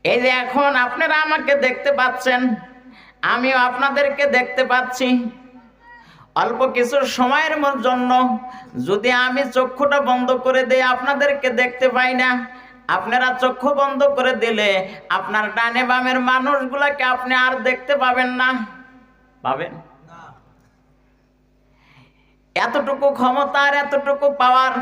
এই যে এখন আপনারা আমাকে দেখতে পাচ্ছেন, আমিও আপনাদেরকে দেখতে পাচ্ছি। অল্প কিছু সময়ের জন্য যদি আমি চক্ষুটা বন্ধ করে দিই, আপনাদেরকে দেখতে পাই না। আপনারা চক্ষু বন্ধ করে দিলে আপনার ডানে বামের মানুষগুলাকে আপনি আর দেখতে পাবেন না। পাবেন? এতটুকু ক্ষমতা আর এতটুকু পাওয়ার।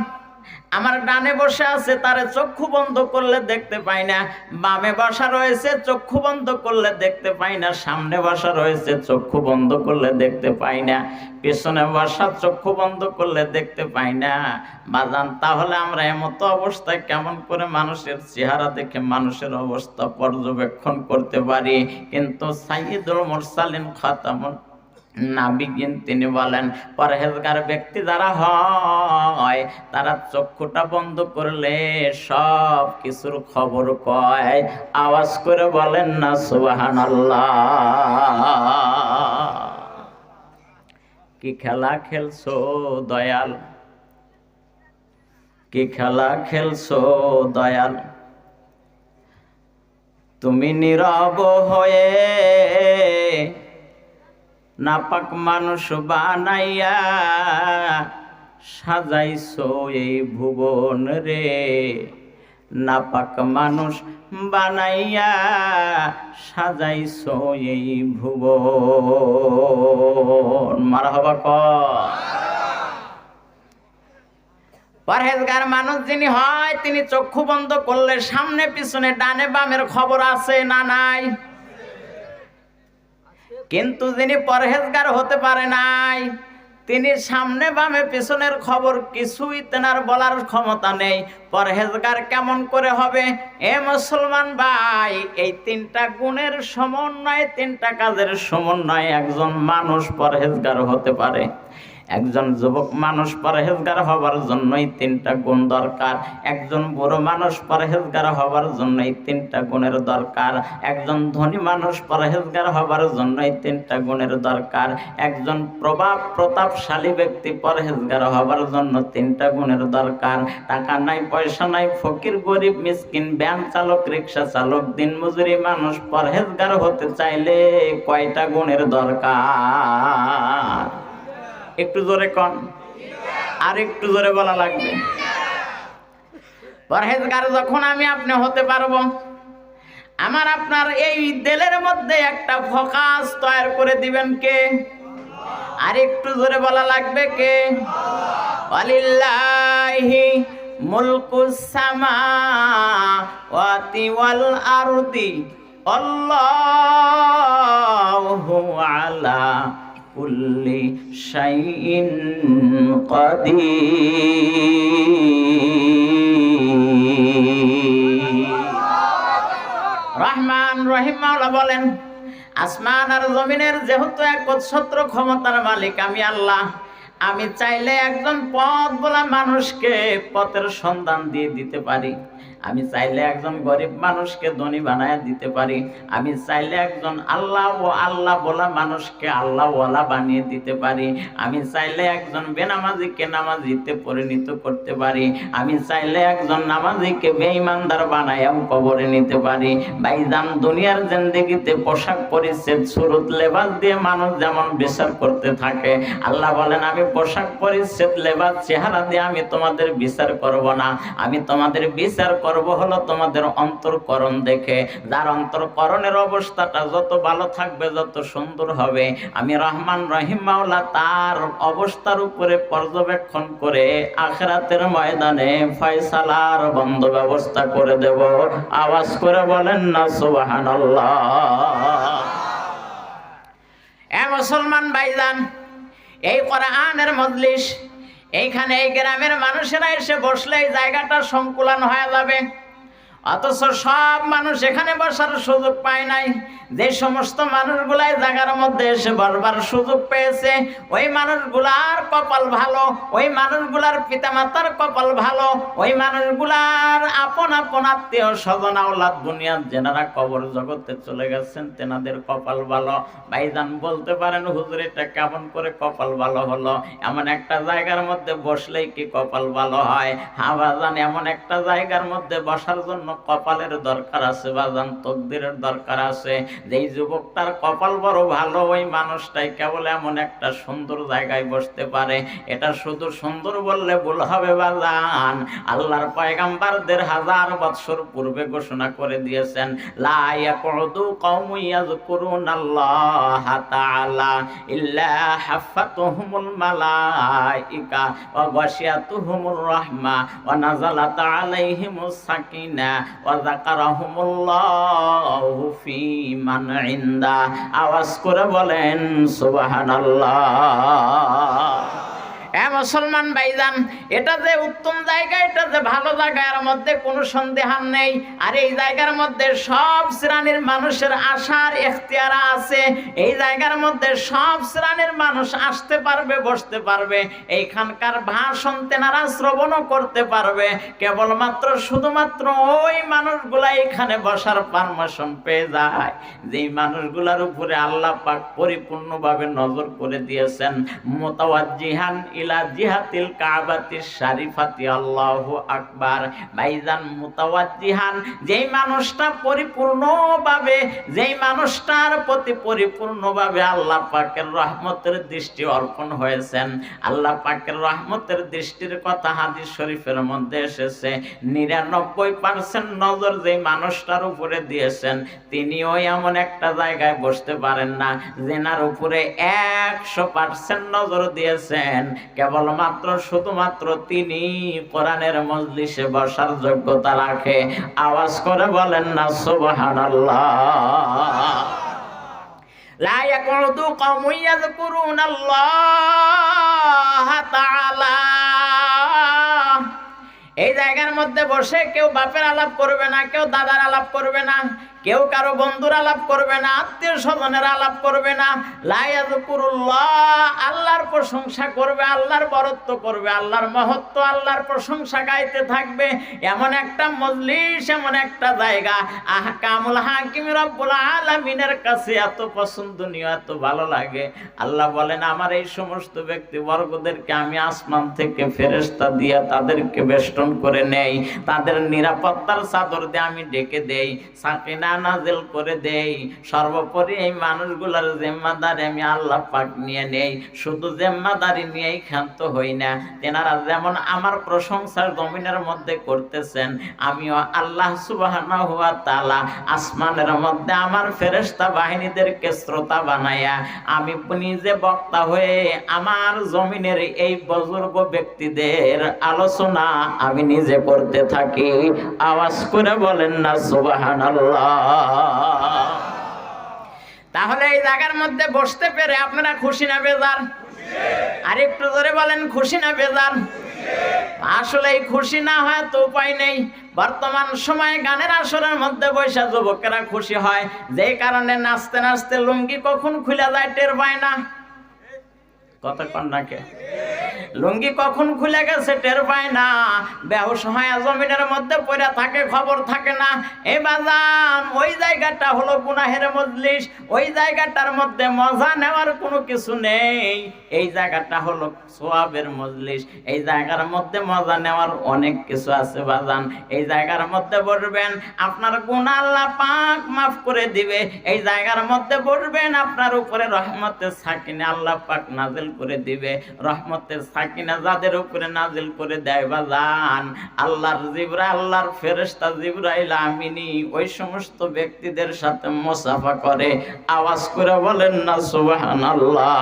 আমার ডানে বসে আছে, তারে চক্ষু বন্ধ করলে দেখতে পাই না। বামে বসা রয়েছে, চক্ষু বন্ধ করলে দেখতে পাই না। সামনে বসা রয়েছে, চক্ষু বন্ধ করলে দেখতে পাই না। পেছনে বসা, চক্ষু বন্ধ করলে দেখতে পাই না। বাজান, তাহলে আমরা এমতো অবস্থায় কেমন করে মানুষের চেহারা দেখে মানুষের অবস্থা পর্যবেক্ষণ করতে পারি? কিন্তু সাইয়্যিদুল মুরসালিন খাতামুন নাবিয়িন তিনি বলেন, পরহেজগার ব্যক্তি যারা হয় তারা চক্ষুটা বন্ধ করলে সব কিছুর খবর কয়। আওয়াজ করে বলেন না সুবহানাল্লাহ। কি খেলা খেলছো দয়াল, কি খেলা খেলছো দয়াল, তুমি নীরব হয়ে নাপাক মানুষ বানাইয়া সাজাইছো এই ভুবন রে। নাপাক মানুষ বানাইয়া সাজাইছো এই ভুবন। মারহাবা কর। পরহেজগার মানুষ যিনি হয়, তিনি চক্ষু বন্ধ করলে সামনে পিছনে ডানে বামের খবর আছে না নাই? কিন্তু যিনি পরহেজগার হতে পারে নাই, তিনি সামনে বামে পিছনের খবর কিছুই তেনার বলার ক্ষমতা নেই। পরহেজগার কেমন করে হবে? এ মুসলমান ভাই, এই তিনটা গুণের সমন্বয়, তিনটা কাজের সমন্বয় একজন মানুষ পরহেজগার হতে পারে। একজন যুবক মানুষ পরহেজগার হবার জন্যই তিনটা গুণ দরকার। একজন বুড়ো মানুষ পরহেজগার হবার জন্যই তিনটা গুণের দরকার। একজন ধনী মানুষ পরহেজগার হবার জন্যই তিনটা গুণের দরকার। একজন প্রতাপশালী ব্যক্তি পরহেজগার হবার জন্য তিনটা গুণের দরকার। টাকা নাই, পয়সা নাই, ফকির, গরিব, মিসকিন, ভ্যান চালক, রিক্সা চালক, দিনমজুরি মানুষ পরহেজগার হতে চাইলে কয়টা গুণের দরকার? একটু জোরে কন, আর একটু জোরে বলা লাগবে। পরহেজগার যখন আমি আপনি হতে পারবো, আমার আপনার এই দিলের মধ্যে একটা ফোকাস তৈরি করে দিবেন কে? আর একটু জোরে বলা লাগবে কে? ওয়ালিল্লাহি মুলকুস সামাওয়াতি ওয়াল আরদি আল্লাহু আলা কুল্লি শাইইন কাদির। রহমান রহিম মাওলা বলেন, আসমান আর জমিনের যেহেতু একচ্ছত্র ক্ষমতার মালিক আমি আল্লাহ, আমি চাইলে একজন পথ বলা মানুষকে পথের সন্ধান দিয়ে দিতে পারি। আমি চাইলে একজন গরিব মানুষকে ধনী বানায় দিতে পারি। আমি চাইলে একজন আল্লাহ ও আল্লাহ বলা মানুষকে আল্লাহওয়ালা বানিয়ে দিতে পারি। আমি চাইলে একজন বেনামাজিকে নামাজিতে পরিণত করতে পারি। আমি চাইলে একজন নামাজিকে বেঈমানদার বানায়াও কবরে নিতে পারি। ভাইজান, দুনিয়ার জিন্দেগিতে পোশাক পরিচ্ছদ, সুরত, লেবাস দিয়ে মানুষ যেমন বিচার করতে থাকে, আল্লাহ বলেন আমি পোশাক পরিচ্ছদ, লেবাস, চেহারা দিয়ে আমি তোমাদের বিচার করব না। আমি তোমাদের বিচার করব হলো তোমাদের অন্তরকরণ দেখে। যার অন্তরকরণের অবস্থাটা যত ভালো থাকবে, যত সুন্দর হবে, আমি রহমান রহিম মাওলা তার অবস্থার উপরে পর্যবেক্ষণ করে আখিরাতের ময়দানে ফয়সালার বন্ধ ব্যবস্থা করে দেব। আওয়াজ করে বলেন না সুবহানাল্লাহ। এ মুসলমান ভাইজান, এই কোরআনের মজলিস, এইখানে এই গ্রামের মানুষেরা এসে বসলে এই জায়গাটা সংকুলান হয়ে যাবে। অথচ সব মানুষ এখানে বসার সুযোগ পায় নাই। যে সমস্ত মানুষগুলাই জায়গার মধ্যে এসে বসবার সুযোগ পেয়েছে, ওই মানুষগুলার কপাল ভালো, ওই মানুষগুলার পিতামাতার কপাল ভালো, ওই মানুষগুলার আপন আপন আত্মীয় স্বজন আওলাদ দুনিয়ার যেনারা কবর জগতে চলে গেছেন তেনাদের কপাল ভালো। ভাইজান বলতে পারেন, হুজুর এটা কেমন করে কপাল ভালো হলো? এমন একটা জায়গার মধ্যে বসলেই কি কপাল ভালো হয়? হ্যাঁ ভাইজান, এমন একটা জায়গার মধ্যে বসার জন্য কপালের দরকার আছে বাজান, তকদিরের দরকার আছে। যেই যুবকটার কপাল বড় ভালো, ওই মানুষটাই কেবল এমন একটা সুন্দর জায়গায় বসতে পারে। এটা শুধু সুন্দর বললে ভুল হবে বাজান। আল্লাহর পয়গাম্বরদের হাজার বছর পূর্বে ঘোষণা করে দিয়েছেন, লা ইয়াকুদু কওমুন ইয়াযকুরুনাল্লাহা তাআলা ইল্লা হাফাতুহুমুল মালাইকা ওয়া গাশিয়াতুহুমুর রাহমা ওয়া নাযালাত আলাইহিমুস সাকিনা ওয়া যাকারাহুমুল্লাহু ফি মান ইনদা। আওয়াজ করে বলেন সুবহানাল্লাহ। মুসলমান ভাইজান, এটা যে উত্তম জায়গা, এটা যে ভালো জায়গা, এর মধ্যে কোনো সন্দেহ নেই। আর এই জায়গার মধ্যে সব শ্রেণীর মানুষের আসার এখতিয়ার আছে। এই জায়গার মধ্যে সব শ্রেণীর মানুষ আসতে পারবে, বসতে পারবে, এইখানকার ভাষণ তেনারা শ্রবণও করতে পারবে। কেবলমাত্র শুধুমাত্র ওই মানুষগুলা এখানে বসার পারমিশন পেয়ে যায় যেই মানুষগুলার উপরে আল্লাহ পাক পরিপূর্ণভাবে নজর করে দিয়েছেন। মুতাওয়াজ্জিহান ইলা জিহাতিল কাবাতিশ শরীফাতি, আল্লাহু আকবার। ভাইজান, মুতাওয়াজ্জিহান, যেই মানুষটা পরিপূর্ণভাবে, যেই মানুষটার প্রতি পরিপূর্ণভাবে আল্লাহ পাকের রহমতের দৃষ্টি অর্পণ হয়েছেন। আল্লাহ পাকের রহমতের দৃষ্টির কথা হাদিস শরীফের মধ্যে এসেছে। 99% নজর যেই মানুষটার উপরে দিয়েছেন, তিনিও এমন একটা জায়গায় বসতে পারেন না যেনার উপরে 100% নজর দিয়েছেন। কেবলমাত্র শুধুমাত্র তিনি কোরআনের মজলিসে বসার যোগ্যতা রাখে। আওয়াজ করে বলেন না সুবহানাল্লাহ। লা ইয়াকুদু কওমুন ইয়াযকুরুনাল্লাহা তাআলা, এই জায়গার মধ্যে বসে কেউ বাপের আলাপ করবে না, কেউ দাদার আলাপ করবে না, কেউ কারো বন্ধুর আলাপ করবে না, আত্মীয় স্বজনের আলাপ করবে না। লা ইয়াযকুরুল্লাহ, আল্লাহর প্রশংসা করবে, আল্লাহর বরত্ব করবে, আল্লাহর মহত্ব, আল্লাহর প্রশংসা গাইতে থাকবে। এমন একটা মজলিস, এমন একটা জায়গা আহকামুল হাকিম রব্বুল আলামিনের কাছে এত পছন্দনীয়, এত ভালো লাগে। আল্লাহ বলেন, আমার এই সমস্ত ব্যক্তি বর্গদেরকে আমি আসমান থেকে ফেরেশতা দিয়া তাদেরকে বেষ্টন করে নেই, তাদের নিরাপত্তার চাদর দিয়ে আমি ডেকে দেই, সাকিনা নাজিল করে দেই। সর্বোপরি এই মানুষগুলোর জিম্মাদারি আমি আল্লাহ পাক নিয়ে নেই। শুধু জিম্মাদারি নিয়েই ক্ষান্ত হই না, তেনারা যেমন আমার প্রশংসার জমিনের মধ্যে করতেছেন, আমিও আল্লাহ সুবহানাহু ওয়া তাআলা আসমানের মধ্যে আমার ফেরেশতা বাহিনীদেরকে শ্রোতা বানায়া আমি নিজে বক্তা হয়ে আমার জমিনের এই বুজুর্গ ব্যক্তিদের আলোচনা আমি নিজে করতে থাকি। আওয়াজ করে বলেন না সুবহানাল্লাহ। তাহলে এই জায়গার মধ্যে বসতে পেরে আপনারা খুশি না বেজার? আর একটু জোরে বলেন, খুশি না বেজার? আসলে এই খুশি না হয় তো উপায় নেই। বর্তমান সময়ে গানের আসরের মধ্যে বৈশা যুবকেরা খুশি হয়, যেই কারণে নাচতে নাচতে লুঙ্গি কখন খুলে যায় টের পায় না। কতক্ষণ নাকে লুঙ্গি কখন খুলে গেছে টের পায় না। বেহুশ হয়ে জমিনের মধ্যে পড়ে থাকে, খবর থাকে না। এই বাজান, ওই জায়গাটা হলো গুনাহের মজলিস, ওই জায়গাটার মধ্যে মজা নেওয়ার কোনো কিছু নেই। এই জায়গাটা হলো সওয়াবের মজলিস, এই জায়গার মধ্যে মজা নেওয়ার অনেক কিছু আছে বাজান। এই জায়গার মধ্যে বসবেন, আপনার গুনাহ আল্লাহ পাক মাফ করে দিবে। এই জায়গার মধ্যে বসবেন, আপনার উপরে রহমতের সাকিনা আল্লাহ পাক নাজিল করে দিবে। রহমতের সাকিনা যাদের উপরে নাজিল করে দেয় বাজান, আল্লাহর জিবরাইল, আল্লাহর ফেরেশতা জিবরাইল আমিনী ওই সমস্ত ব্যক্তিদের সাথে মুসাফা করে। আওয়াজ করে বলেন না সুবহানাল্লাহ।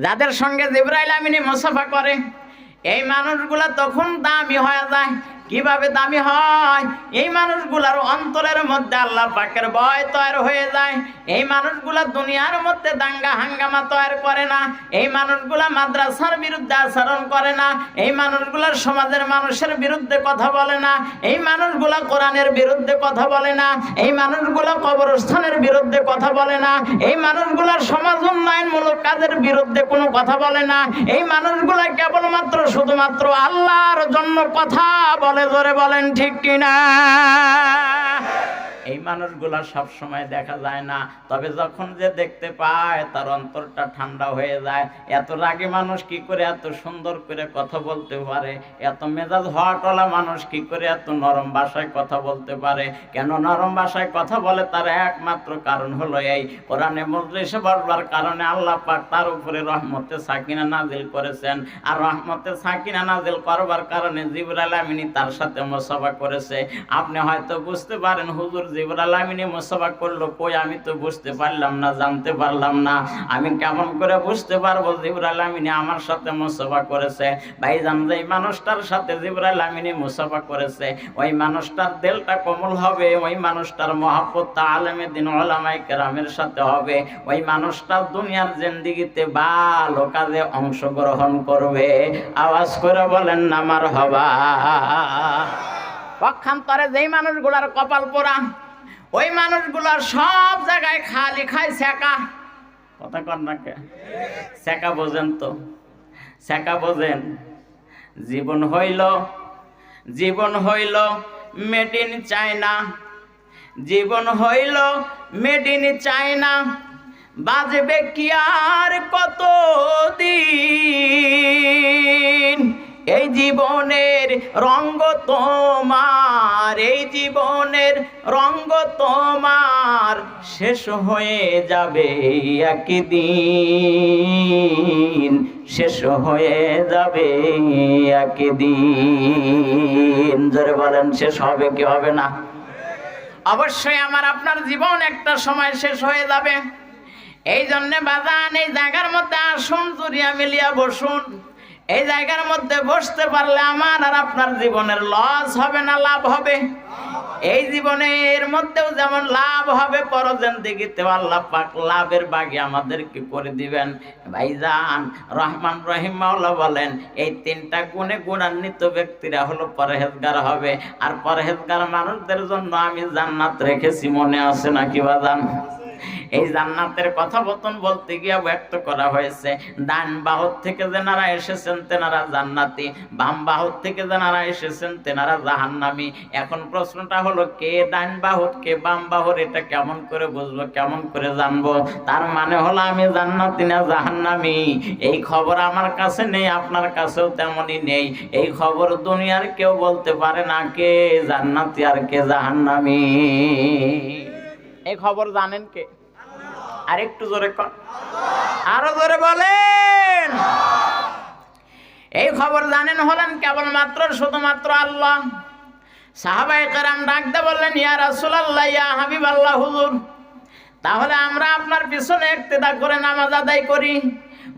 যাদের সঙ্গে জিবরাইল আমিনী মুসাফা করে, এই মানুষগুলা তখন দামি হয়ে যায়। কিভাবে দামি হয়? এই মানুষগুলার অন্তরের মধ্যে আল্লাহ পাকের ভয় তৈরি হয়ে যায়। এই মানুষগুলা দুনিয়ার মধ্যে দাঙ্গা হাঙ্গামা তৈরি করে না। এই মানুষগুলা মাদ্রাসার বিরুদ্ধে আচরণ করে না। এই মানুষগুলার সমাজের মানুষের বিরুদ্ধে কথা বলে না। এই মানুষগুলা কোরআনের বিরুদ্ধে কথা বলে না। এই মানুষগুলা কবরস্থানের বিরুদ্ধে কথা বলে না। এই মানুষগুলার সমাজ উন্নয়নমূলক কাজের বিরুদ্ধে কোনো কথা বলে না। এই মানুষগুলা কেবলমাত্র শুধুমাত্র আল্লাহর জন্য কথা বলে। জোরে বলেন ঠিক কিনা? এই মানুষগুলা সব সময় দেখা যায় না, তবে যখন যে দেখতে পায় তার অন্তরটা ঠান্ডা হয়ে যায়। এত রাগী মানুষ কি করে এত সুন্দর করে কথা বলতে পারে? এত মেজাজ হওয়াটলা মানুষ কি করে এত নরম ভাষায় কথা বলতে পারে? কেন নরম ভাষায় কথা বলে? তার একমাত্র কারণ হলো এই, কোরআনে মজলিসে বসবার কারণে আল্লাহ পাক তার উপরে রহমতে সাকিনা নাজিল করেছেন। আর রহমতে সাকিনা নাজিল করবার কারণে জিবরাইল আমিনী তার সাথে মুসাফা করেছে। আপনি হয়তো বুঝতে পারেন, হুজুর জিবরাইল আমিনী মুসাফা করলো কই? আমি তো বুঝতে পারলাম না, জানতে পারলাম না। আমি কেমন করে বুঝতে পারবো জিবরাইল আমিনী আমার সাথে মুসাফা করেছে? ভাইজান, যেই মানুষটার সাথে জিবরাইল আমিনী মুসাফা করেছে ওই মানুষটার দিলটা কোমল হবে, ওই মানুষটার মহব্বত আলেমে দিন উলামায়ে কেরামের সাথে হবে, ওই মানুষটা দুনিয়ার জিন্দেগিতে ভালো কাজে অংশগ্রহণ করবে। আওয়াজ করে বলেন না মারহাবা। পক্ষান্তরে যেই মানুষগুলার কপাল পোড়া, ওই মানুষগুলার সব জায়গায় খালি খায় সেকা। কথা কর না কে? সেকা বোঝেন তো? সেকা বোঝেন? জীবন হইল মেড ইন চায়না, জীবন হইল মেড ইন চায়না, বাজবে কি আর কতদিন? এই জীবনের রঙ্গ তোমার, এই জীবনের রঙ্গ তোমার শেষ হয়ে যাবে একদিন, শেষ হয়ে যাবে একদিন। জোরে বলেন, শেষ হবে কি হবে না? অবশ্যই আমার আপনার জীবন একটা সময় শেষ হয়ে যাবে। এই জন্য বাজান, এই জায়গার মধ্যে আসুন, জুরিয়া মিলিয়া বসুন। এই জায়গার মধ্যে বসতে পারলে আমার আর আপনার জীবনের লস হবে না লাভ হবে? এই জীবনের মধ্যেও যেমন লাভ হবে, পরজিন্দেগিতে আল্লাহ পাক লাভের বাগি আমাদেরকে করে দিবেন। ভাইজান, রহমান রহিম মাওলা বলেন এই তিনটা গুণে গুণান্বিত ব্যক্তিরা হলো পরহেজগার হবে। আর পরহেজগার মানুষদের জন্য আমি জান্নাত রেখেছি, মনে আছে নাকি বাজান? এই জান্নাতের কথাবচন বলতে গিয়ে ব্যক্ত করা হয়েছে, ডান বাহুর থেকে যারা এসেছেন তেনারা জান্নাতি, বাম বাহুর থেকে যারা এসেছেন তেনারা জাহান্নামী। এখন প্রশ্নটা হলো, কে ডান বাহুর কে বাম বাহুর? এটা কেমন করে বুঝবো, কেমন করে জানবো? তার মানে হলো আমি জান্নাতি না জাহান্নামী, এই খবর আমার কাছে নেই, আপনার কাছেও তেমনই নেই। এই খবর দুনিয়ার কেউ বলতে পারে না কে জান্নাতি আর কে জাহান্নামী। এই খবর জানেন কে? আর একটু জোরে কর, আরো জোরে বলেন। এই খবর জানেন হলেন কেবলমাত্র শুধুমাত্র আল্লাহ। সাহাবায়ে কেরাম ডাকতে বললেন, ইয়া রাসূলুল্লাহ, ইয়া হাবিবাল্লাহ, হুজুর তাহলে আমরা আপনার পিছনে ইক্তেদা করে নামাজ আদায় করি,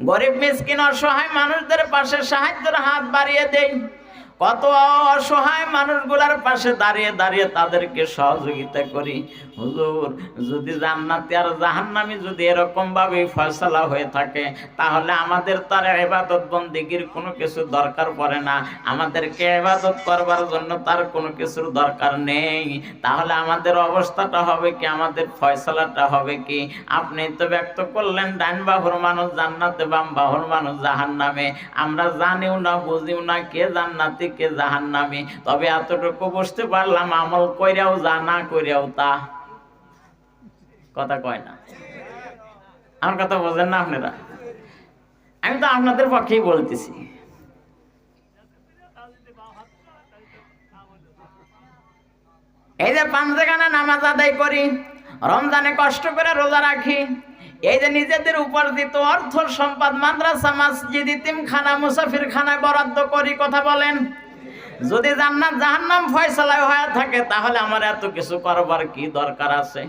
গরিব মিসকিন অসহায় মানুষদের পাশে সাহায্যের হাত বাড়িয়ে দেই, কত অসহায় মানুষগুলার পাশে দাঁড়িয়ে দাঁড়িয়ে তাদেরকে সহযোগিতা করি। হুজুর, যদি জান্নাতি আর জাহান্নামী যদি এরকম ভাবে ফয়সালা হয়ে থাকে, তাহলে আমাদের তার ইবাদত বন্দেগীর কোনো কিছু দরকার পড়ে না, আমাদেরকে ইবাদত করবার জন্য তার কোনো কিছুর দরকার নেই। তাহলে আমাদের অবস্থাটা হবে কি, আমাদের ফয়সালাটা হবে কি? আপনি তো ব্যক্ত করলেন ডান বাহুর মানুষ জান্নাতে, বাম বাহুর মানুষ জাহান্নামে। আমরা জানিও না বুঝিও না কে জান্নাতি কে জাহান্নামী, তবে এতটুকু বুঝতে পারলাম আমল কইরাও যা, না কইরাও তা। কথা কয় না? আমার কথা বোঝেন না আপনারা? আমি তো আপনাদের পক্ষেই বলতেছি। এই যে পাঁচখানা নামাজ আদায় করি, রমজানে কষ্ট করে রোজা রাখি, এই যে নিজেদের উপার্জিত অর্থ সম্পদ মাদ্রাসা, মসজিদ, ইতিমখানা, মুসাফিরখানায় বরাদ্দ করি, কথা বলেন, যদি জান্নাত জাহান্নাম ফয়সালা হয়ে থাকে তাহলে আমার এত কিছু করবার কি দরকার আছে?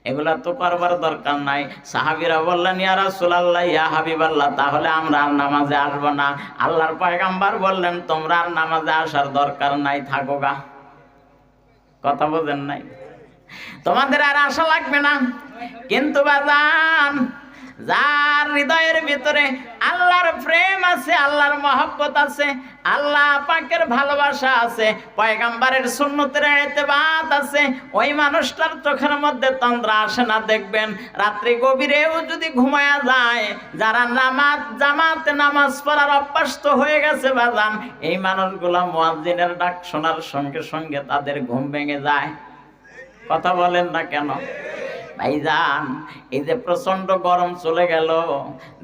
এগুলা তো করবার দরকার নাই। সাহাবীরা বললেন, ইয়া রাসূলুল্লাহ, ইয়া হাবিবাল্লাহ, তাহলে আমরা আর নামাজে আসবো না। আল্লাহর পয়গম্বর বললেন, তোমরা আর নামাজে আসার দরকার নাই, থাকো গা। কথা বোঝেন নাই? তোমাদের আর আশা লাগবে না। কিন্তু বাজান, যার হৃদয়ের ভিতরে আল্লাহর প্রেম আছে, আল্লাহর মহব্বত আছে, আল্লাহ পাকের ভালোবাসা আছে, পয়গম্বরের সুন্নতের ইত্তেবাত আছে, ওই মানুষটার চোখের মধ্যে তন্দ্রা আসে না। দেখবেন রাত্রি গভীরেও যদি ঘুমায়া যায়, যারা জামাতে নামাজ পড়ার অভ্যস্ত হয়ে গেছে বাজান, এই মানুষগুলা মুয়াজ্জিনের ডাক শোনার সঙ্গে সঙ্গে তাদের ঘুম ভেঙে যায়। কথা বলেন না কেন ভাইজান? এই যে প্রচন্ড গরম চলে গেল,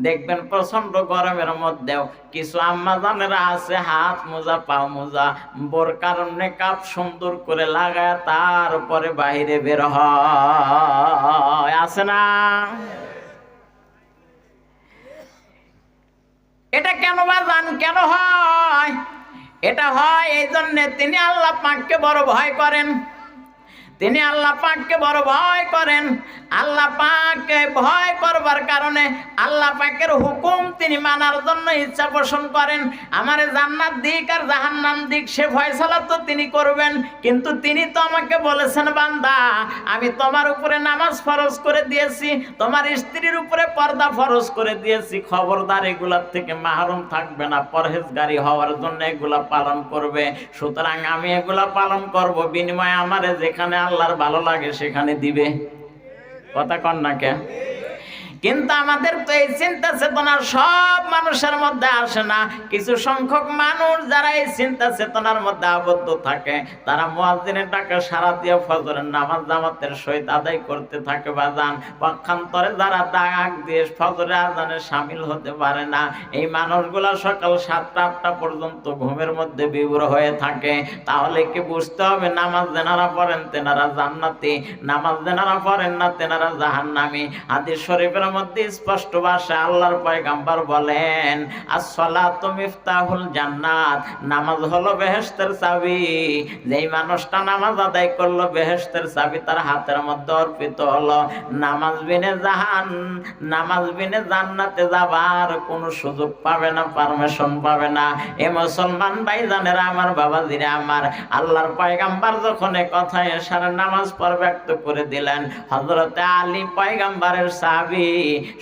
দেখবেন প্রচন্ড গরমের মধ্যেও কিছু আম্মা জানেরা আছে হাত মোজা পাও মোজা বোরকার নেকাব সুন্দর করে লাগায় তারপরে বাইরে বের হয়, আছে না? এটা কেন বাজান, কেন হয়? এটা হয় এই জন্যে তিনি আল্লাহ পাককে বড় ভয় করেন। তিনি আল্লাহ পাককে বড় ভয় করেন। আল্লাহ পাককে ভয় করবার কারণে আল্লাহ পাকের হুকুম তিনি মানার জন্য ইচ্ছা পোষণ করেন। আমারে জান্নাত দিক আর জাহান্নাম দিক সে ফয়সালা তো তিনি করবেন, কিন্তু তিনি তো আমাকে বলেছেন, বান্দা আমি তোমার উপরে নামাজ ফরজ করে দিয়েছি, তোমার স্ত্রীর উপরে পর্দা ফরজ করে দিয়েছি, খবরদার এগুলার থেকে মাহরুম থাকবে না, পরহেজগারি হওয়ার জন্য এগুলা পালন করবে। সুতরাং আমি এগুলা পালন করব, বিনিময়ে আমারে যেখানে আল্লাহর ভালো লাগে সেখানে দিবে। কথা কন না কে? কিন্তু আমাদের তো এই চিন্তা চেতনা সব মানুষের মধ্যে আসে না। কিছু সংখ্যক মানুষ যারা এই চিন্তা চেতনার মধ্যে আবদ্ধ থাকে, তারা মুয়াজ্জিনের ডাকে সাড়া দিয়ে ফজরের নামাজ জামাতের সহিত আদায় করতে থাকে বাজান। পক্ষান্তরে যারা ডাক দিয়ে ফজরের আজানে শামিল হতে পারে না, এই মানুষগুলা সকাল 7টা-8টা পর্যন্ত ঘুমের মধ্যে বিভোর হয়ে থাকে। তাহলে কি বুঝতে হবে, নামাজ যেনারা পড়েন তেনারা জান্নাতি, নামাজ যেনারা পড়েন না তেনারা জাহান্নামী। হাদিস শরীফের মধ্যে স্পষ্ট ভাষায় আল্লাহর পয়গম্বর বলেন, as-সালাতু মিফতাহুল জান্নাত, নামাজ হলো বেহেশতের চাবি। যেই মানুষটা নামাজ আদায় করলো, বেহেশতের চাবি তার হাতের মধ্যে অর্পিত হলো। নামাজ বিনে জান্নাতে যাবার কোনো সুযোগ পাবে না, পারমিশন পাবে না। এ মুসলমান ভাইজানেরা আমার, বাবাজিরা আমার, আল্লাহর পয়গম্বর যখন এ কথা এশারে নামাজ পড় ব্যক্ত করে দিলেন, হযরতে আলী পয়গম্বরের সাহাবী,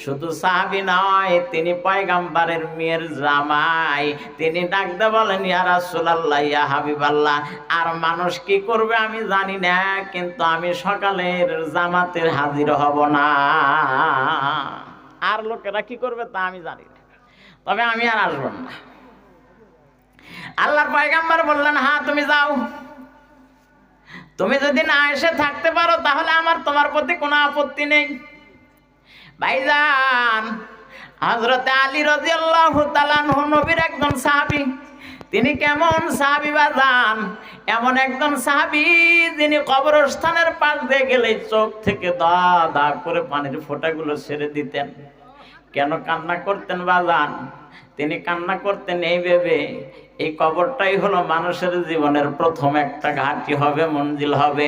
শুধু সাহাবী নয়, তিনি পয়গম্বরের মেয়ের জামাই। তিনি ডাকতে বলেন, ইয়া রাসূলুল্লাহ, ইয়া হাবিবাল্লাহ, আর মানুষ কি করবে আমি জানি না, কিন্তু আমি সকালের জামাতে হাজির হব না। আর লোকেরা কি করবে তা আমি জানি না, তবে আমি আর আসব না। আল্লাহর পয়গম্বর বললেন, হ্যাঁ তুমি যাও, তুমি যদি না এসে থাকতে পারো তাহলে আমার তোমার প্রতি কোনো আপত্তি নেই। ভাইজান, হযরতে আলী রাদিয়াল্লাহু তাআলা আনহু নবীর একজন সাহাবী। তিনি কেমন সাহাবী বাজান? এমন একজন সাহাবী যিনি কবরস্থানের পাশ দিয়ে গেলে চোখ থেকে দা দা করে পানির ফোঁটাগুলো ছেড়ে দিতেন। কেন কান্না করতেন বাজান? তিনি কান্না করতেন এই ভেবে, এই কবরটাই হলো মানুষের জীবনের প্রথম একটা ঘাঁটি হবে, মঞ্জিল হবে।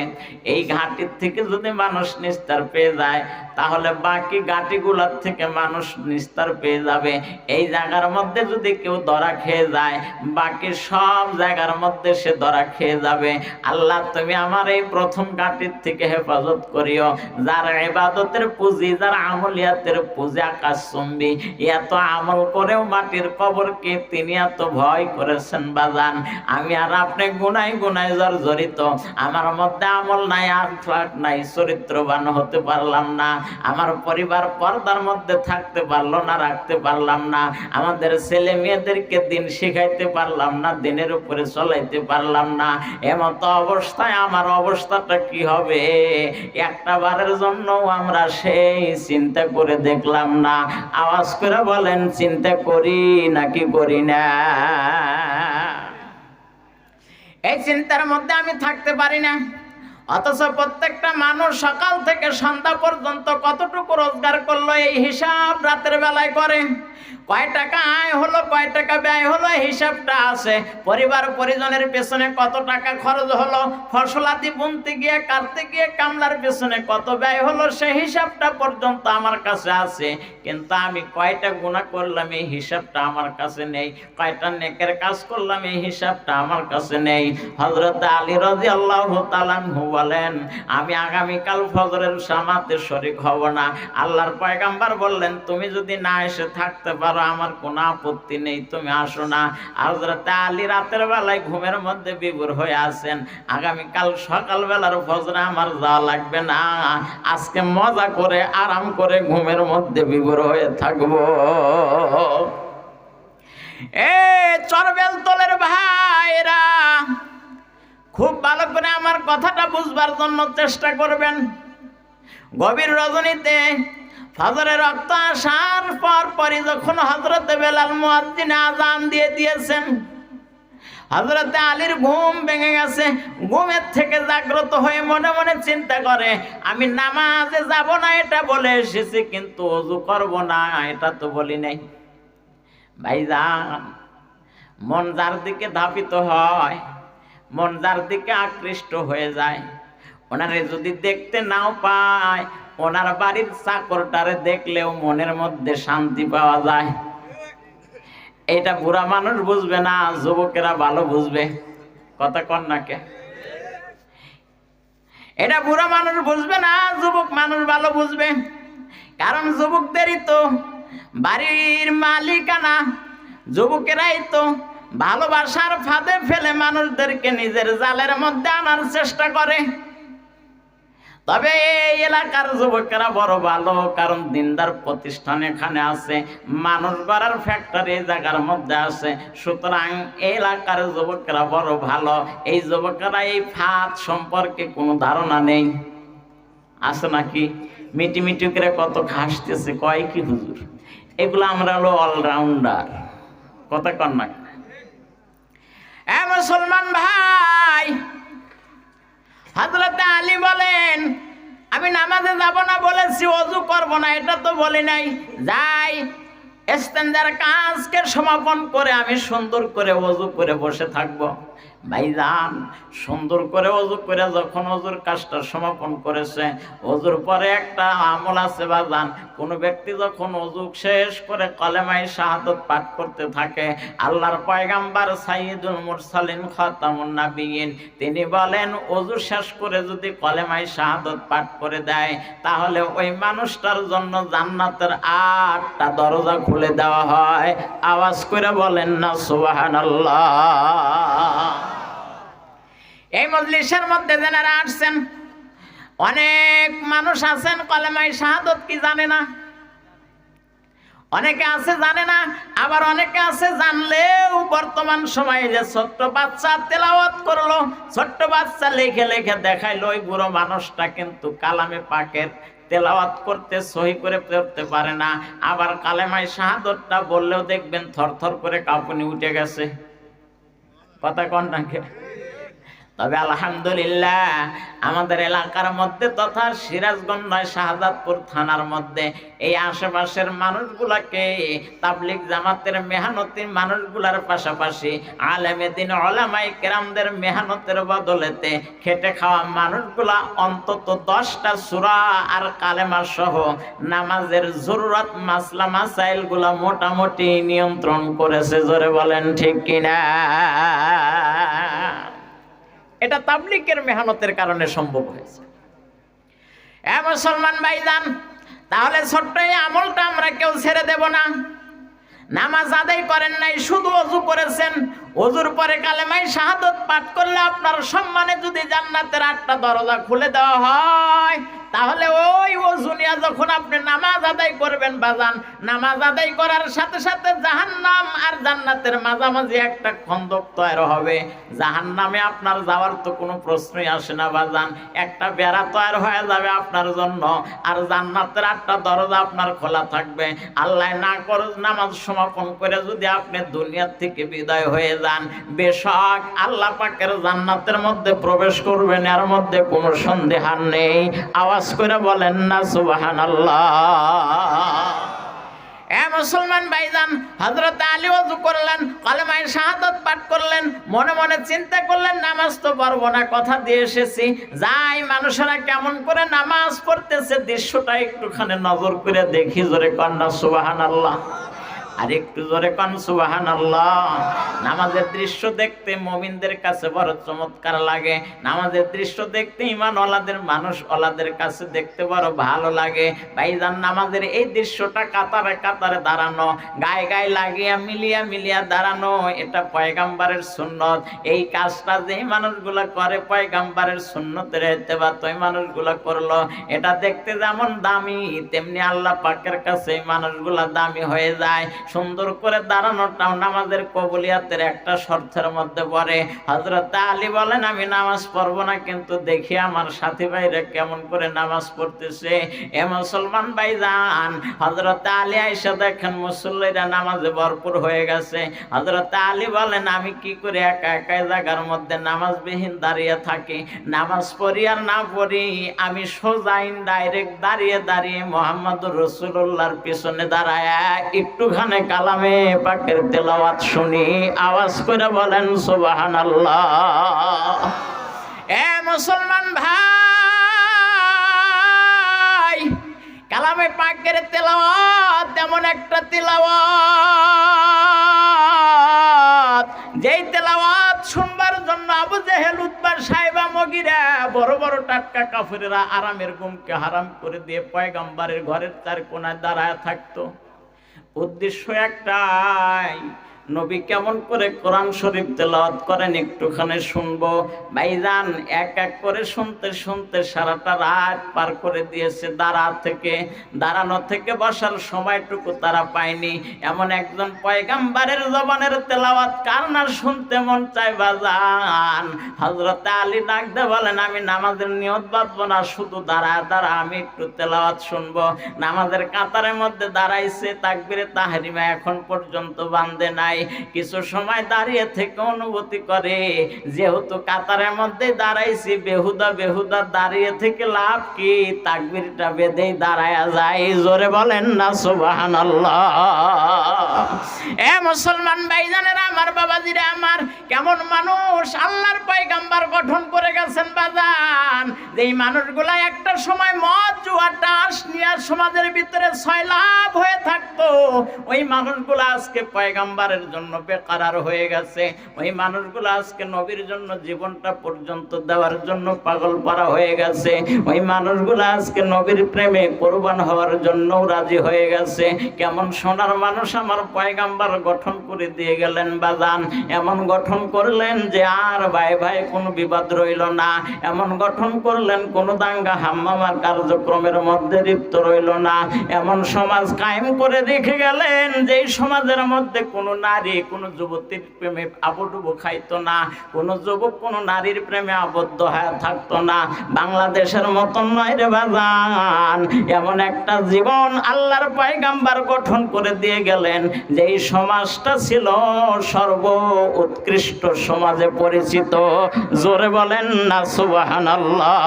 এই ঘাঁটির থেকে যদি মানুষ নিস্তার পেয়ে যায়, তাহলে বাকি ঘাঁটিগুলোর থেকে মানুষ নিস্তার পেয়ে যাবে। এই জায়গার মধ্যে যদি কেউ ধরা খেয়ে যায়, বাকি সব জায়গার মধ্যে সে ধরা খেয়ে যাবে। আল্লাহ তুমি আমার এই প্রথম ঘাঁটির থেকে হেফাজত করিও। যার ইবাদতের পুঁজি, যার আমলিয়াতের পুঁজি আকাশচুম্বী, এত আমল করেও মাটির কবরকে তিনি এত ভয় করেছেন বাজান। আমি আর আপনি গুনায় গুনায় জর্জরিত, আমার মধ্যে আমল নাই, আখলাক নাই, চরিত্রবান হতে পারলাম না। আমার পরিবার পর্দার মধ্যে থাকতে পারলো না, রাখতে পারলাম না। আমাদের ছেলে মেয়েদেরকে দিন শিখাইতে পারলাম না, দিনের উপরে চলাইতে পারলাম না। এমতো অবস্থায় আমার অবস্থাটা কি হবে? একটা বারের জন্য আমরা সেই চিন্তা করে দেখলাম না। আওয়াজ করে বলেন, চিন্তা করি নাকি করি না? এই চিন্তার মধ্যে আমি থাকতে পারি না। অথচ প্রত্যেকটা মানুষ সকাল থেকে সন্ধ্যা পর্যন্ত কতটুকু রোজগার করলো এই হিসাব রাতের বেলায় করে। কয় টাকা আয় হলো, কয় টাকা ব্যয় হলো, হিসাবটা আছে। পরিবার পরিজনের পেছনে কত টাকা খরচ হলো, ফসলাদি বুনতে গিয়ে, কাটতে গিয়ে, কামলার পেছনে কত ব্যয় হলো, সেই হিসাবটা পর্যন্ত আমার কাছে আছে। কিন্তু আমি কয়টা গুনাহ করলাম এই হিসাবটা আমার কাছে নেই, কয়টা নেকের কাজ করলাম এই হিসাবটা আমার কাছে নেই। হযরত আলী রাদিয়াল্লাহু তাআলা আনহু বলেন, আমি আগামীকাল ফজরের জামাতে শরীক হব না। আল্লাহর পয়গম্বর বললেন, তুমি যদি না এসে থাকতে পারো আমার কোনো আপত্তি নেই, তুমি আসো না। হযরত আলী রাতের বেলায় ঘুমের মধ্যে বিভোর হয়ে আছেন। আগামীকাল সকাল বেলার ফজরে আমার যাওয়া লাগবে না, আজকে মজা করে আরাম করে ঘুমের মধ্যে বিভোর হয়ে থাকবো। এ চরবেল তলের ভাইরা, খুব ভালো করে আমার কথাটা বুঝবার জন্য চেষ্টা করবেন। গভীর রজনীতে ফজরের রক্ত আসার পরই যখন হযরতে বেলাল মুয়াজ্জিন আযান দিয়ে দিয়েছেন, হযরতে আলীর ঘুম ভেঙে গেছে। ঘুমের থেকে জাগ্রত হয়ে মনে মনে চিন্তা করে, আমি নামাজে যাব না এটা বলে এসেছি, কিন্তু ওযু করব না এটা তো বলি নাই। ভাইজান, মন যার দিকে ধাবিত হয়, মন যার দিকে আকৃষ্ট হয়ে যায়, ওনারে যদি দেখতে নাও পায়, ওনার বাড়ির চাকরটারে দেখলেও মনের মধ্যে শান্তি পাওয়া যায়। এটা বুড়া মানুষ বুঝবে না, যুবকেরা ভালো বুঝবে। কথা কন না কে? এটা বুড়া মানুষ বুঝবে না, যুবক মানুষ ভালো বুঝবে। কারণ যুবকদেরই তো বাড়ির মালিকানা, যুবকেরাই তো ভালোবাসার ফাঁদে ফেলে মানুষদেরকে নিজের জালের মধ্যে আনার চেষ্টা করে। তবে এই এলাকার যুবকেরা বড় ভালো, কারণ দিনদার প্রতিষ্ঠান এখানে আছে, মানুষ গড়ার ফ্যাক্টরি এই জায়গার মধ্যে আছে। সুতরাং এই এলাকার যুবকেরা বড় ভালো। এই যুবকেরা এই ফাঁদ সম্পর্কে কোনো ধারণা নেই। আছে নাকি? মিটি মিটি করে কত হাসতেছে, কয় কি হুজুর, এগুলো আমরা হলো অলরাউন্ডার। কথা কন না? মুসলমান ভাই, হযরত আলী বলেন, আমি নামাজে যাব না বলেছি, ওযু করব না এটা তো বলি নাই। যাই ইস্তেঞ্জার কাজকে সমাপন করে আমি সুন্দর করে ওযু করে বসে থাকবো। ভাইজান, সুন্দর করে ওযু করে যখন ওযুর কাজটা সমাপন করেছে, ওযুর পরে একটা আমল আছে বাজান। কোন ব্যক্তি যখন ওযু শেষ করে কলেমায়ে শাহাদাত পাঠ করতে থাকে, আল্লাহর পয়গাম্বর সাইয়্যিদুল মুরসালিন খাতামুন নাবিয়্যিন তিনি বলেন, ওযু শেষ করে যদি কলেমায়ে শাহাদাত পাঠ করে দেয়, তাহলে ওই মানুষটার জন্য জান্নাতের 8টা দরজা খুলে দেওয়া হয়। আওয়াজ করে বলেন না সুবহানাল্লাহ। এই মজলিসের মধ্যে যারা আসছেন, অনেক মানুষ আছেন কলেমায়ে শাহাদাত কি জানে না। অনেকে আছে জানে না, আবার অনেকে আছে জানলেও বর্তমান সময়ে যে ছোট্ট বাচ্চা তেলাওয়াত করলো, ছোট্ট বাচ্চা লিখে লিখে দেখাইলো, ওই বুড়ো মানুষটা কিন্তু কালামে পাকের তেলাওয়াত করতে সহি করে পড়তে পারে না। আবার কালেমায়ে শাহাদাতটা বললেও দেখবেন থরথর করে কাঁপুনি উঠে গেছে। কথা কন না? তবে আলহামদুলিল্লাহ, আমাদের এলাকার মধ্যে তথা সিরাজগঞ্জ শাহজাদপুর থানার মধ্যে এই আশেপাশের মানুষগুলাকে তাবলিগ জামাতের মেহনতি মানুষগুলার পাশাপাশি আলেমে দ্বীন উলামায়ে কেরামদের মেহনতের বদলেতে খেটে খাওয়া মানুষগুলা অন্তত 10টা সূরা আর কালেমা সহ নামাজের জরুরত মাসলা মাসাইলগুলা মোটামুটি নিয়ন্ত্রণ করেছে। জোরে বলেন ঠিক কিনা? এটা তাবলীগের মেহনতের কারণে সম্ভব হয়েছে। মুসলমান ভাইজান, তাহলে ছোট্ট এই আমলটা আমরা কেউ ছেড়ে দেব না। নামাজ আদায় করেন নাই, শুধু ওযু করেছেন, ওযুর পরে কালেমায়ে শাহাদাত পাঠ করলে আপনার সম্মানে যদি জান্নাতের 8টা দরজা খুলে দেওয়া হয়, তাহলে ওই ওযু নিয়ে যখন আপনি নামাজ আদায় করবেন বাজান, নামাজ আদায় করার সাথে সাথে জাহান্নাম আর জান্নাতের মাঝামাঝি একটা খন্দক তৈরি হবে। জাহান্নামে আপনার যাওয়ার তো কোনো প্রশ্নই আসে না বাজান, একটা বেড়া তৈরি হয়ে যাবে আপনার জন্য, আর জান্নাতের 8টা দরজা আপনার খোলা থাকবে। আল্লাহ না করে নামাজ সমাপন করে যদি আপনি দুনিয়ার থেকে বিদায় হয়ে যান, বেশক আল্লাহ পাকের জান্নাতের মধ্যে প্রবেশ করবেন, এর মধ্যে কোনো সন্দেহ নেই। আওয়াজ করে বলেন না সুবহানাল্লাহ। মুসলমান ভাইজান, হযরত আলী ওযু করলেন, কালেমায়ে শাহাদাত পাঠ করলেন, মনে মনে চিন্তা করলেন নামাজ তো পড়ব না, কথা দিয়ে এসেছি, যাই মানুষেরা কেমন করে নামাজ পড়তেছে দৃশ্যটা একটুখানি নজর করে দেখি। জোরে কন না সুবহানাল্লাহ। আর একটু জোরে কন সুবহানাল্লাহ। নামাজের দৃশ্য দেখতে মুমিনদের কাছে বড় চমৎকার লাগে, নামাজের দৃশ্য দেখতে ঈমানওয়ালাদের মানুষ ওয়ালাদের কাছে দেখতে বড় ভালো লাগে। ভাইজান, নামাজের এই দৃশ্যটা কাতারে কাতারে দাঁড়ানো, গায়ে গায়ে লাগিয়া মিলিয়া মিলিয়া দাঁড়ানো, এটা পয়গাম্বরের সুন্নত। এই কাজটা যেই মানুষগুলা করে পয়গাম্বরের সুন্নতের ইত্তেবা ওই মানুষগুলা করলো, এটা দেখতে যেমন দামি, তেমনি আল্লাহ পাকের কাছে এই মানুষগুলা দামি হয়ে যায়। সুন্দর করে দাঁড়ানোটাও নামাজের কবুলিয়াতের একটা শর্তের মধ্যে পড়ে। হযরত আলী বলেন আমি নামাজ পড়বো না, কিন্তু দেখি আমার সাথী ভাইরা কেমন করে নামাজ পড়তেছে। এ মুসলমান ভাইজান, হযরত আলী আয়েশা দেখেন মুসল্লিরা নামাজে ভরপুর হয়ে গেছে। হযরত আলী বলেন আমি কি করে একা একা জায়গার মধ্যে নামাজবিহীন দাঁড়িয়ে থাকি, নামাজ পড়ি আর না পড়ি, আমি সোজাইন ডাইরেক্ট দাঁড়িয়ে দাঁড়িয়ে মুহাম্মদুর রাসূলুল্লাহর পিছনে দাঁড়ায় একটুখানে কালামে পাকের তেলাওয়াত শুনি। আওয়াজ করে বলেন সুবহানাল্লাহ। এ মুসলমান ভাই, কালামে পাকের তেলাওয়াত এমন একটা তেলাওয়াত, যেই তেলাওয়াত শুনবার জন্য আবু জেহেল, উতবা, সাইবা, মুগিরা বড় বড় টাটকা কাফেরেরা আরামের ঘুমকে হারাম করে দিয়ে পয়গম্বরের ঘরের চার কোনায় দাঁড়ায় থাকতো। উদ্দেশ্য একটাই, নবী কেমন করে কোরআন শরীফ তেলাওয়াত করেন একটুখানি শুনবো। ভাইজান এক এক করে শুনতে শুনতে সারাটা রাত পার করে দিয়েছে। দাঁড়ানো থেকে বসার সময়টুকু তারা পায়নি। এমন একজন পয়গম্বরের জবানের তেলাওয়াত কার না শুনতে মন চায় বাজান। হযরত আলী ডাকতে বলেন আমি নামাজের নিয়ত বাঁধবো না, শুধু দাঁড়া আমি একটু তেলাওয়াত শুনবো। নামাজের কাতারের মধ্যে দাঁড়াইছে, তাকবীরে তাহরিমা এখন পর্যন্ত বাঁধে নাই। কিছু সময় দাঁড়িয়ে থেকে অনুভূতি করে যেহেতু কাতারের মধ্যে দাঁড়াইছি, বেহুদা দাঁড়িয়ে থেকে লাভ কি, তাকবীরটা বেঁধেই দাঁড়ায়া যায়। জোরে বলেন না সুবহানাল্লাহ। এ মুসলমান ভাইজানেরা আমার, বাবাজিরা আমার, কেমন মানুষ আল্লাহর পয়গম্বর গঠন করে গেছেন বাজান। যেই মানুষগুলা একটা সময় মদ জুয়া টাস নিয়ে সমাজের ভিতরে সয়লাভ হয়ে থাকতো, ওই মানুষগুলা আজকে পয়গম্বরের জন্য বেকারার হয়ে গেছে। ওই মানুষগুলো আজকে নবীর জন্য জীবনটা পর্যন্ত দেওয়ার জন্য পাগল পারা হয়ে গেছে। ওই মানুষগুলো আজকে নবীর প্রেমে কোরবান হওয়ার জন্য রাজি হয়ে গেছে। কেমন সোনার মানুষ আমার পয়গম্বর গঠন করে দিয়ে গেলেন বাজান। এমন গঠন করলেন যে আর ভাই ভাই কোনো বিবাদ রইল না। এমন গঠন করলেন কোনো দাঙ্গা হাম্মামার কার্যক্রমের মধ্যে লিপ্ত রইল না। এমন সমাজ কায়েম করে রেখে গেলেন যেই সমাজের মধ্যে কোনো নারী কোনো যুবতীর প্রেমে আবুডুবু খাইতো না, কোনো যুবক কোনো নারীর প্রেমে আবদ্ধ হয়ে থাকতো না। বাংলাদেশের মতন নয় রে বাজান, এমন একটা জীবন আল্লাহর পয়গম্বর গঠন করে দিয়ে গেলেন যেই সমাজটা ছিল সর্ব উৎকৃষ্ট সমাজে পরিচিত। জোরে বলেন না সুবহানাল্লাহ।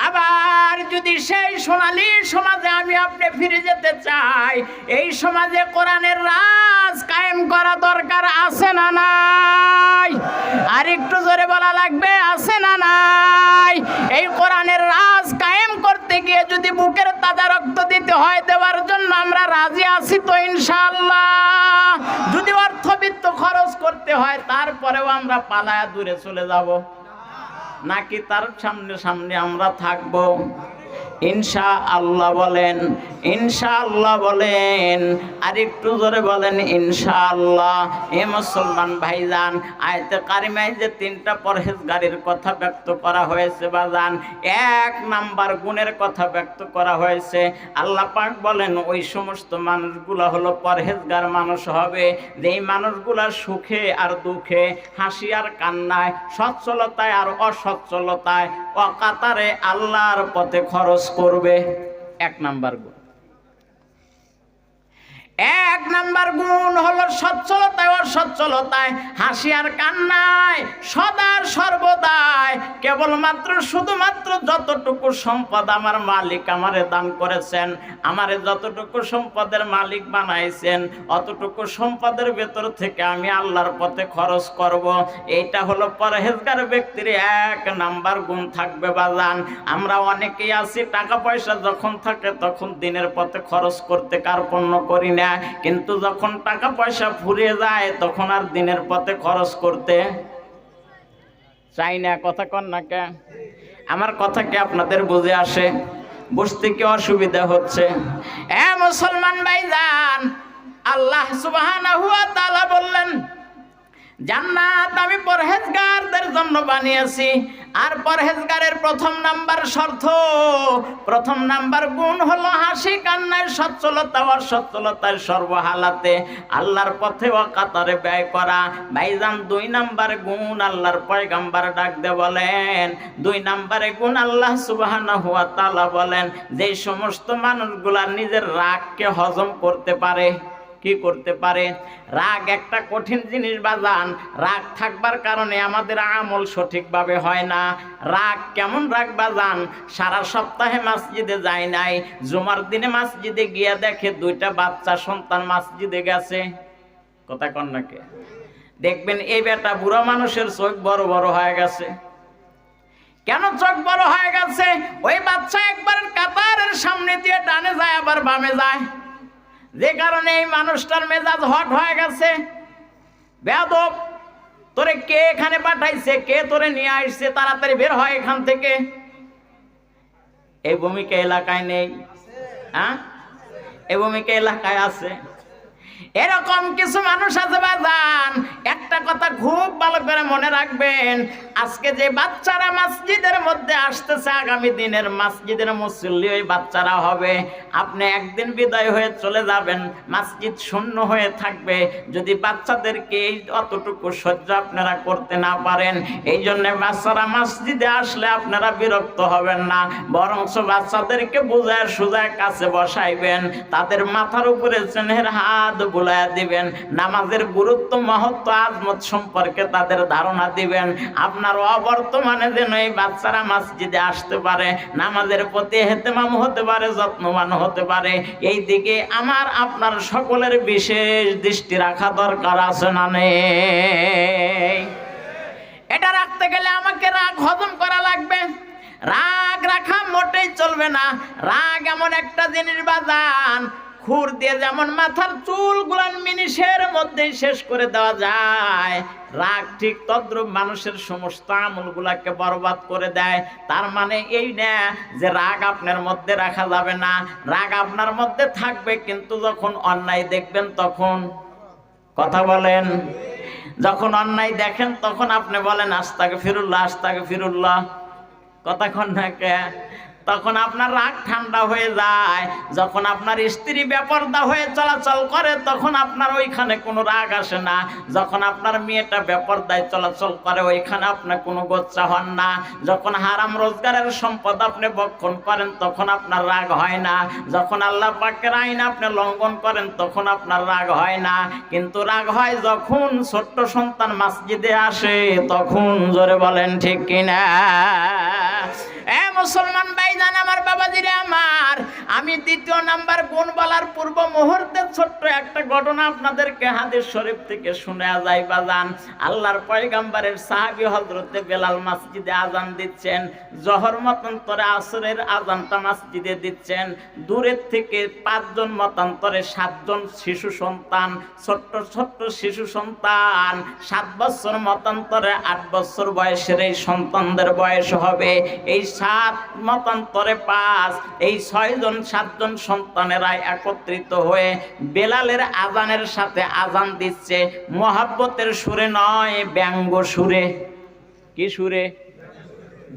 আবার যদি সেই সোনালী সমাজে আমি আপনি ফিরে যেতে চাই, এই সমাজে কোরআনের রাজ কায়েম করা দরকার, আছে না নাই? আর একটু জোরে বলা লাগবে, আছে না নাই? এই কোরআনের রাজ কায়েম করতে গিয়ে যদি বুকের তাজা রক্ত দিতে হয়, দেওয়ার জন্য আমরা রাজি আছি তো ইনশাআল্লাহ। যদি অর্থবিত্ত খরচ করতে হয়, তারপরেও আমরা পালায়া দূরে চলে যাব, নাকি তার সামনে আমরা থাকবো? ইনশাআল্লাহ বলেন, ইনশাআল্লাহ বলেন, আর একটু জোরে বলেন ইনশাআল্লাহ। এ মুসলমান ভাইজান, আয়াতে কারিমায় যে তিনটা পরহেজগারির কথা ব্যক্ত করা হয়েছে বাজান, এক নাম্বার গুণের কথা ব্যক্ত করা হয়েছে। আল্লাহ পাক বলেন ওই সমস্ত মানুষগুলা হলো পরহেজগার মানুষ হবে, যেই মানুষগুলা সুখে আর দুঃখে, হাসি আর কান্নায়, সচ্ছলতায় আর অসচ্ছলতায়, অকাতারে আল্লাহর পথে খরচ করবে। এক নাম্বার গুণ। এক নাম্বার গুণ হলো সচ্ছলতায় অসচ্ছলতায়, হাসি আর কান্নায়, সদা সর্বদায় কেবলমাত্র শুধুমাত্র যতটুকু সম্পদ আমার মালিক আমারে দান করেছেন, আমারে যতটুকু সম্পদের মালিক বানাইছেন, অতটুকু সম্পদের ভেতর থেকে আমি আল্লাহর পথে খরচ করব। এইটা হলো পরহেজগার ব্যক্তির এক নাম্বার গুণ থাকবে বাজান। আমরা অনেকেই আছি টাকা পয়সা যখন থাকে তখন দিনের পথে খরচ করতে কার্পণ্য করি না, কিন্তু যখন টাকা পয়সা ফুরিয়ে যায় তখন আর দিনের পথে খরচ করতে চাই না। কথা কন না কে? আমার কথা কি আপনাদের বুঝে আসে? বুঝতে কি অসুবিধা হচ্ছে? এ মুসলমান ভাইজান, আল্লাহ সুবহানাহু ওয়া তাআলা বললেন জান্নাত আমি পরহেজগারদের জন্য বানিয়েছি। আর পরহেজগারের প্রথম নাম্বার শর্ত, প্রথম নাম্বার গুণ হলো হাসি কান্নায় সচ্ছলতা, আর সচ্ছলতার সর্বহালাতে আল্লাহর পথে ওয়াকাতারে ব্যয় করা। ভাইজান 2 নাম্বার গুণ আল্লাহর পয়গম্বর ডাক দিয়ে বলেন, 2 নাম্বারে গুণ আল্লাহ সুবহানাহু ওয়া তাআলা বলেন, যে সমস্ত মানুষগুলা নিজের রাগকে হজম করতে পারে। কি করতে পারে? রাগ একটা কঠিন জিনিস বাজান। রাগ থাকবার কারণে আমাদের আমল সঠিকভাবে হয় না। রাগ কেমন রাগ বাজান? সারা সপ্তাহে মসজিদে যায় নাই, জুমার দিনে মসজিদে গিয়া দেখে 2টা বাচ্চা সন্তান মসজিদে গেছে। কথা কন নাকি? দেখবেন এই বেটা বুড়ো মানুষের চোখ বড় বড় হয়ে গেছে। কেন চোখ বড় হয়ে গেছে? ওই বাচ্চা একবার কাতারের সামনে দিয়ে ডানে যায় আবার বামে যায়, যে কারণে এই মানুষটার মেজাজ হট হয়ে গেছে। বেয়াদব, তোরে কে এখানে পাঠাইছে? কে তোরে নিয়ে আসছে? তাড়াতাড়ি বের হয় এখান থেকে। এই ভূমিকা এলাকায় নেই? হ্যাঁ, এই ভূমিকা এলাকায় আছে। এরকম কিছু মানুষ আছে বাজান। একটা কথা খুব ভালো করে মনে রাখবেন, আজকে যে বাচ্চারা মসজিদের মধ্যে আসতেছে, আগামী দিনের মসজিদের মুসল্লি ওই বাচ্চারা হবে। আপনি একদিন বিদায় হয়ে চলে যাবেন, মসজিদ শূন্য হয়ে থাকবে। যদি বাচ্চাদেরকে এই অতটুকু সহ্য আপনারা করতে না পারেন, এই জন্য বাচ্চারা মসজিদে আসলে আপনারা বিরক্ত হবেন না, বরঞ্চ বাচ্চাদেরকে বুঝায় সুজায় কাছে বসাইবেন, তাদের মাথার উপরে স্নেহের হাত বুলাইয়া দিবেন, নামাজের গুরুত্ব মহত্ব আজমত সম্পর্কে তাদের ধারণা দিবেন। আপনার অবর্তমানে যেন এই বাচ্চারা মসজিদে আসতে পারে, নামাজের প্রতি এহতেমাম হতে পারে, যত্নবান হতে পারে, এই দিকে আমার আপনার সকলের বিশেষ দৃষ্টি রাখা দরকার আছে না নেই? এটা রাখতে গেলে আমাকে রাগ হজম করা লাগবে। রাগ রাখা মোটেই চলবে না। রাগ এমন একটা জিনিস বাজান, খুর দিয়ে যেমন মাথার চুলগুলান মিনিটের মধ্যেই শেষ করে দেওয়া যায়, রাগ ঠিক তদ্রূপ মানুষের সমস্ত আমলগুলাকে বরবাদ করে দেয়। তার মানে এই না যে রাগ আপনার মধ্যে রাখা যাবে না। রাগ আপনার মধ্যে থাকবে, কিন্তু যখন অন্যায় দেখবেন তখন, কথা বলেন, যখন অন্যায় দেখেন তখন আপনি বলেন আস্তাগফিরুল্লাহ, আস্তাগফিরুল্লাহ। কথা কন না কে? তখন আপনার রাগ ঠান্ডা হয়ে যায়। যখন আপনার স্ত্রী বেপরদা হয়ে চলাচল করে তখন আপনার ওইখানে কোনো রাগ আসে না। যখন আপনার মেয়েটা বেপরদায় চলাচল করে ওইখানে আপনি কোনো গোচ্ছা হন না। যখন হারাম রোজগারের সম্পদ আপনি ভক্ষণ করেন তখন আপনার রাগ হয় না। যখন আল্লাহ পাকের আইন আপনি লঙ্ঘন করেন তখন আপনার রাগ হয় না। কিন্তু রাগ হয় যখন ছোট্ট সন্তান মসজিদে আসে তখন। জোরে বলেন ঠিক কিনা? মুসলমান ভাইজান আমার, বাবাজিরে আমার, আমি 2য় নাম্বার গুণ বলার পূর্ব মুহূর্তে ছোট্ট একটা ঘটনা আপনাদেরকে হাদিস শরীফ থেকে শুনে যাই বাজান। আল্লাহর পয়গম্বরের সাহাবী হযরতে বেলাল মসজিদে আজান দিচ্ছেন, জোহর মতান্তরে আসরের আজানটা মসজিদে দিচ্ছেন। দূরের থেকে 5 জন মতান্তরে 7 জন শিশু সন্তান, ছোট্ট ছোট্ট শিশু সন্তান, 7 বছর মতান্তরে 8 বছর বয়সের এই সন্তানদের বয়স হবে। এই 7 মতান্তরে 5, এই 6 জন 7 জন সন্তানেরা একত্রিত হয়ে বেলালের আজানের সাথে আজান দিচ্ছে। মহাব্বতের সুরে নয়, ব্যঙ্গ সুরে। কি সুরে?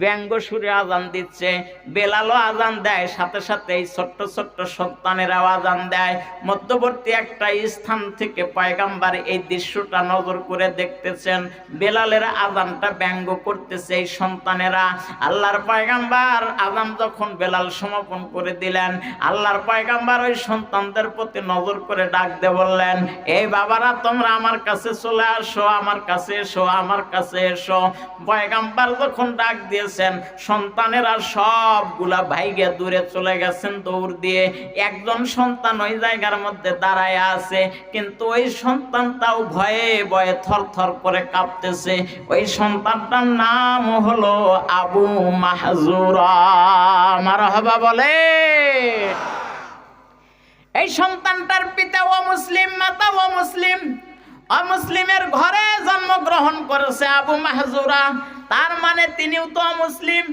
ব্যঙ্গ সুরে আজান দিচ্ছে। বেলালও আজান দেয়, সাথে সাথে এই ছোট্ট ছোট্ট সন্তানেরাও আজান দেয়। মধ্যবর্তী একটা স্থান থেকে পয়গম্বর এই দৃশ্যটা নজর করে দেখতেছেন। বেলালের আজানটা ব্যঙ্গ করতেছে এই সন্তানেরা। আল্লাহর পয়গম্বর আজান যখন বেলাল সমাপন করে দিলেন, আল্লাহর পয়গম্বর ওই সন্তানদের প্রতি নজর করে ডাক দিয়ে বললেন, এই বাবারা তোমরা আমার কাছে চলে আসো, আমার কাছে এসো, আমার কাছে এসো। পয়গম্বর যখন ডাক দিয়ে সন্তানেরা সবগুলা ভাইগে দূরে চলে গেছেন দৌড় দিয়ে। একজন সন্তান ওই জায়গার মধ্যে দাঁড়ায় আছে, কিন্তু ওই সন্তানটাও ভয়ে ভয়ে থরথর করে কাঁপতেছে। ওই সন্তানটার নাম হলো আবু মাহজুরা। মারহাবা বলে। এই সন্তানটার পিতা অমুসলিম, মাতা অমুসলিম। অমুসলিমের ঘরে জন্মগ্রহণ করেছে আবু মাহজুরা, তার মানে তিনিও তো অমুসলিম।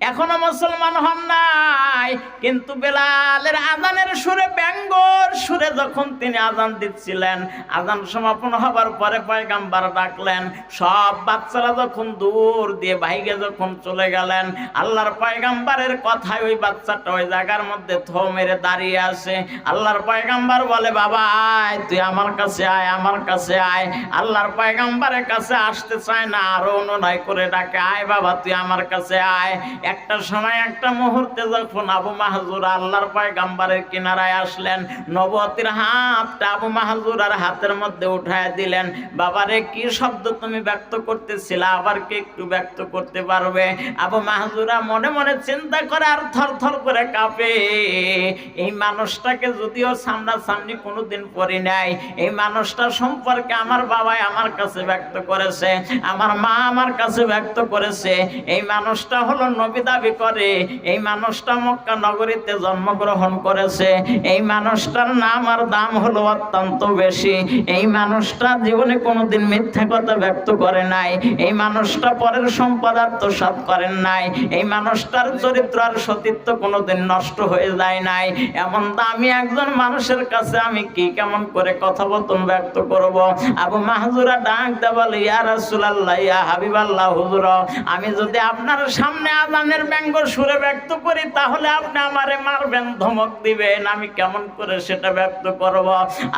এখনো মুসলমান হন নাই, কিন্তু বেলালের আজানের সুরে, ব্যঙ্গর সুরে যখন তিনি আজান দিচ্ছিলেন, আজান সমাপন হবার পরে পয়গম্বর ডাকলেন। সব বাচ্চারা যখন দূর দিয়ে ভাইগে যখন চলে গেলেন, আল্লাহর পয়গম্বরের কথায় ওই বাচ্চাটা ওই জায়গার মধ্যে থো মেরে দাঁড়িয়ে আছে। আল্লাহর পয়গম্বর বলে, বাবা আয়, তুই আমার কাছে আয়, আমার কাছে আয়। আল্লাহর পয়গম্বরের কাছে আসতে চায় না, আরো অনুনয় করে ডাকে, আয় বাবা তুই আমার কাছে আয়। একটা সময়, একটা মুহূর্তে যখন আবু মাহজুরা আল্লাহর পয়গম্বরের কিনারায় আসলেন, নবুয়তের হাতটা আবু মাহজুরার হাতের মধ্যে উঠায় দিলেন। বাবারে, কি শব্দ তুমি ব্যক্ত করতেছিলা, আবার কি একটু ব্যক্ত করতে পারবে? আবু মাহজুরা মনে মনে চিন্তা করে আর থর থর করে কাঁপে। এই মানুষটাকে যদিও সামনাসামনি কোনোদিন পড়ি নাই, এই মানুষটা সম্পর্কে আমার বাবাই আমার কাছে ব্যক্ত করেছে, আমার মা আমার কাছে ব্যক্ত করেছে। এই মানুষটা হলো নবী দাবি করে, এই মানুষটা মক্কা নগরীতে জন্মগ্রহণ করেছে, এই মানুষটার নাম আর দাম হলো অত্যন্ত বেশি। এই মানুষটা জীবনে কোনোদিন মিথ্যা কথা ব্যক্ত করে নাই, এই মানুষটা পরের সম্পদ আত্মসাৎ করেন নাই, এই মানুষটার চরিত্র আর সতীত্ব কোনোদিন নষ্ট হয়ে যায় নাই। এমন দামি একজন মানুষের কাছে আমি কি কেমন করে কথোপকথন ব্যক্ত করব? আবু মাহজুরা ডাক দে বলে, ইয়া রাসূলুল্লাহ, ইয়া হাবিবাল্লাহ, হুজুর, আমি যদি আপনার সামনে আজানের ব্যঙ্গ সুরে ব্যক্ত করি, তাহলে আপনি আমারে মারবেন, ধমক দিবেন, আমি কেমন করে সেটা ব্যক্ত করব?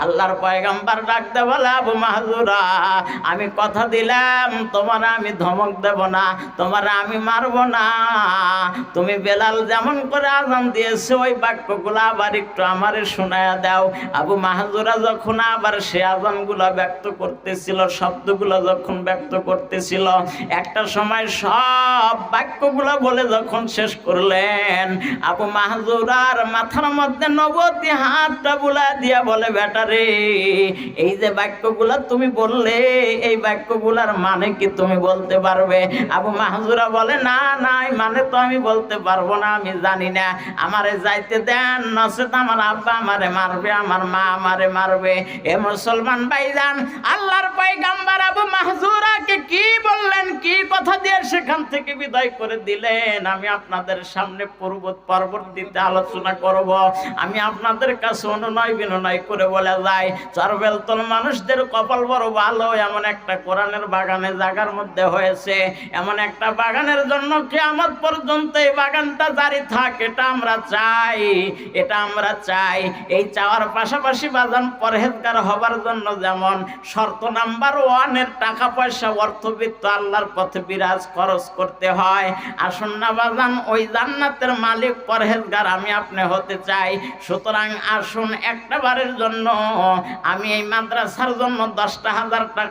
আল্লাহর পয়গম্বর ডাক দে বলে, আবু মাহজুরা, আমি কথা দিলাম তোমার আমি ধমক দেব না, তোমার আমি মারব না। তুমি বেলাল যেমন করে আজান দিয়েছে ওই বাক্যগুলো আবার একটু আমারে শোনায়া দাও। আবু মাহজুরা যখন আবার সে আজানগুলো ব্যক্ত করতেছিল, শব্দগুলো যখন ব্যক্ত করতেছিল, একটা সময় সব বাক্যগুলো বলে যখন শেষ করলেন, আবু মাহজুরার মাথার মধ্যে নবুয়তি হাতটা বুলা দিয়া বলে, বেটা রে, এই যে বাক্যগুলো তুমি বললে, এই বাক্যগুলার মানে কি তুমি বলতে পারবে? আবু মাহজুরা বলে, না না, মানে তো আমি বলতে পারবো না, আমি জানি না, আমারে যাইতে দেন, নচেত আমার আব্বা আমারে মারবে, আমার মা আমারে মারবে। এ মুসলমান ভাইজান, আল্লাহর পয়গম্বর আবু মাহজুরাকে কি বললেন, কি কথা দিয়ে সেখান থেকে বিদায় করে দিলেন, আমি আপনাদের সামনে পরবর্তীতে আলোচনা করব। আমি আপনাদের কাছে অনুনয় বিনয় করে বলে যাই, চরবেলতল মানুষদের কপাল বড় ভালো, এমন একটা কোরআনের বাগানে জায়গার মধ্যে হয়েছে, এমন একটা বাগানের জন্য কিয়ামত পর্যন্ত এই বাগানটা জারি থাক, এটা আমরা চাই, এটা আমরা চাই। এই চাওয়ার পাশাপাশি বাজান পরহেজগার হবার জন্য যেমন শর্ত নাম্বার 1 টাকা পয়সা অর্থবিত্ত আল্লাহর পথে বিরাজ খরচ করতে হয়, আসুন না বাজান ওই জান্নাতের মালিক পরহেজগার আমি আপনি হতে চাই। সুতরাং আসুন একটা বারের জন্য আমি এই মাদ্রাসার জন্য 10,000 টাকা